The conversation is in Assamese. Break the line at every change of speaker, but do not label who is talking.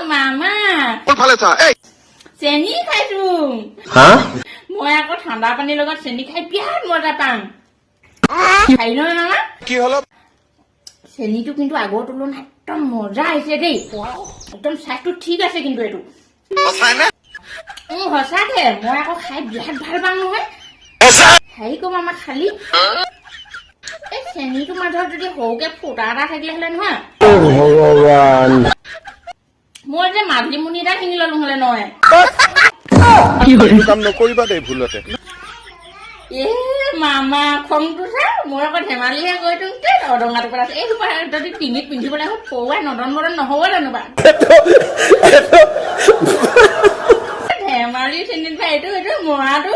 মামা
কোনফালে চা এই
চেনি খাইছো
হা
মই আকৌ ঠাণ্ডা পানীৰ লগত চেনি খাই বিৰাট মজা পাম খাই ন মামা
কি হলো
চেনিটো কিন্তু আগৰ তুলনাত একদম মজা আহিছে দেই একদম স্বাস্থ্য ঠিক আছে কিন্তু এইটো
সঁচানে
সঁচাকে মই আকৌ খাই বিৰাট ভাল পাম নহয় হেৰি কম আমাক খালি এই চেনিটোৰ মাজত যদি সৰুকে ফুটা এটা থাকিলে হলে নহয়
ভগৱান
মই যে মাতলিমুনি এটা কিনি ললো হলে নহয়
কাম নকৰিবা দেই ভুলতে
এ মামা খংটো চা মই আকৌ ধেমালিহে গৈ তোক অদঙা টুকুৰা আছে এই যদি পিঙিত পিন্ধিবলৈ আহো পৌৱাই নদন মদন নহব জানোবা ধেমালি চেনিত ভাই এইটো এইটো মৰাটো